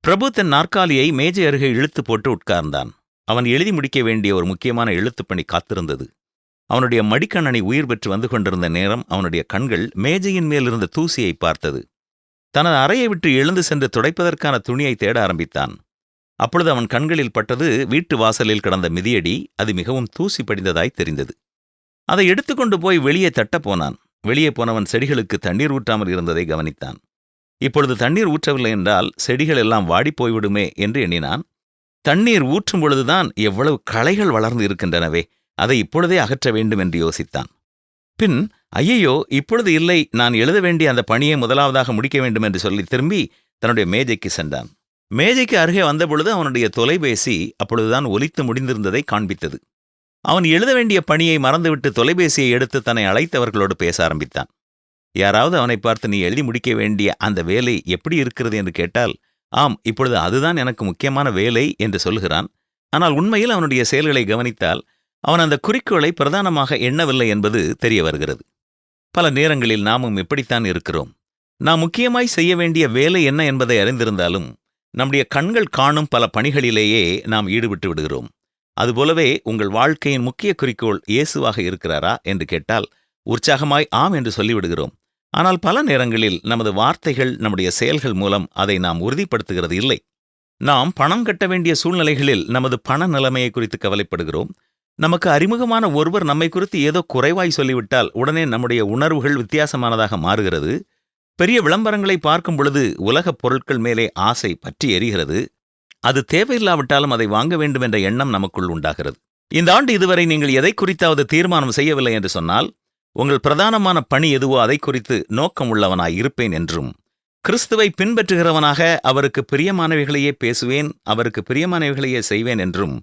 பிரபு தன் நாற்காலியை மேஜை அருகே இழுத்து போட்டு உட்கார்ந்தான். அவன் எழுதி முடிக்க வேண்டிய ஒரு முக்கியமான எழுத்துப்பணி காத்திருந்தது. அவனுடைய மடிக்கண்ணனை உயிர் பெற்று வந்து கொண்டிருந்த நேரம் அவனுடைய கண்கள் மேஜையின் மேலிருந்த தூசியை பார்த்தது. தனது அறையை விட்டு எழுந்து சென்று துடைப்பதற்கான துணியை தேட ஆரம்பித்தான். அப்பொழுது அவன் கண்களில் பட்டது வீட்டு வாசலில் கிடந்த மிதியடி. அது மிகவும் தூசி படிந்ததாய் தெரிந்தது. அதை எடுத்துக்கொண்டு போய் வெளியே தட்டப் போனான். வெளியே போனவன் செடிகளுக்கு தண்ணீர் ஊற்றாமல் இருந்ததை கவனித்தான். இப்பொழுது தண்ணீர் ஊற்றவில்லை என்றால் செடிகள் எல்லாம் வாடிப்போய்விடுமே என்று எண்ணினான். தண்ணீர் ஊற்றும் பொழுதுதான் எவ்வளவு களைகள் வளர்ந்து இருக்கின்றனவே, அதை இப்பொழுதே அகற்ற வேண்டும் என்று யோசித்தான். பின் ஐயையோ, இப்பொழுது இல்லை, நான் எழுத வேண்டிய அந்த பணியை முதலாவதாக முடிக்க வேண்டும் என்று சொல்லி திரும்பி தன்னுடைய மேஜைக்கு சென்றான். மேஜைக்கு அருகே வந்தபொழுது அவனுடைய தொலைபேசி அப்பொழுதுதான் ஒலித்து முடிந்திருந்ததை காண்பித்தது. அவன் எழுத வேண்டிய பணியை மறந்துவிட்டு தொலைபேசியை எடுத்து தன்னை அழைத்தவர்களோடு பேச ஆரம்பித்தான். யாராவது அவனை பார்த்து, நீ எழுதி முடிக்க வேண்டிய அந்த வேலை எப்படி இருக்கிறது என்று கேட்டால், ஆம், இப்பொழுது அதுதான் எனக்கு முக்கியமான வேலை என்று சொல்கிறான். ஆனால் உண்மையில் அவனுடைய செயல்களை கவனித்தால் அவன் அந்த குறிக்கோளை பிரதானமாக எண்ணவில்லை என்பது தெரிய வருகிறது. பல நேரங்களில் நாமும் இப்படித்தான் இருக்கிறோம். நாம் முக்கியமாய் செய்ய வேண்டிய வேலை என்ன என்பதை அறிந்திருந்தாலும் நம்முடைய கண்கள் காணும் பல பணிகளிலேயே நாம் ஈடுபட்டு விடுகிறோம். அதுபோலவே உங்கள் வாழ்க்கையின் முக்கிய குறிக்கோள் இயேசுவாக இருக்கிறாரா என்று கேட்டால் உற்சாகமாய் ஆம் என்று சொல்லிவிடுகிறோம். ஆனால் பல நேரங்களில் நமது வார்த்தைகள், நம்முடைய செயல்கள் மூலம் அதை நாம் உறுதிப்படுத்துகிறது இல்லை. நாம் பணம் கட்ட வேண்டிய சூழ்நிலைகளில் நமது பண நிலைமையை குறித்து கவலைப்படுகிறோம். நமக்கு அறிமுகமான ஒருவர் நம்மை குறித்து ஏதோ குறைவாய் சொல்லிவிட்டால் உடனே நம்முடைய உணர்வுகள் வித்தியாசமானதாக மாறுகிறது. பெரிய விளம்பரங்களை பார்க்கும் பொழுது உலகப் பொருட்கள் மேலே ஆசை பற்றி எரிகிறது. அது தேவையில்லாவிட்டாலும் அதை வாங்க வேண்டும் என்ற எண்ணம் நமக்குள் உண்டாகிறது. இந்த ஆண்டு இதுவரை நீங்கள் எதை குறித்தாவது தீர்மானம் செய்யவில்லை என்று சொன்னால், உங்கள் பிரதானமான பணி எதுவோ அதை குறித்து நோக்கம் உள்ளவனாய் இருப்பேன் என்றும், கிறிஸ்துவை பின்பற்றுகிறவனாக அவருக்கு பிரியமானவைகளையே பேசுவேன், அவருக்கு பிரியமானவைகளையே செய்வேன் என்றும்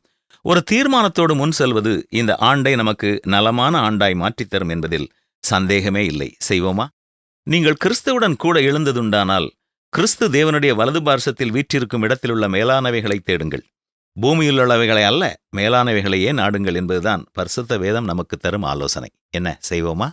ஒரு தீர்மானத்தோடு முன் செல்வது இந்த ஆண்டை நமக்கு நலமான ஆண்டாய் மாற்றித்தரும் என்பதில் சந்தேகமே இல்லை. செய்வோமா? நீங்கள் கிறிஸ்துவுடன் கூட எழுந்ததுண்டானால் கிறிஸ்து தேவனுடைய வலது பார்சத்தில் வீற்றிருக்கும் இடத்திலுள்ள மேலானவைகளை தேடுங்கள், பூமியிலுள்ளவைகளை அல்ல, மேலானவைகளையே நாடுங்கள் என்பதுதான் பரிசுத்த வேதம் நமக்கு தரும் ஆலோசனை. என்ன, செய்வோமா?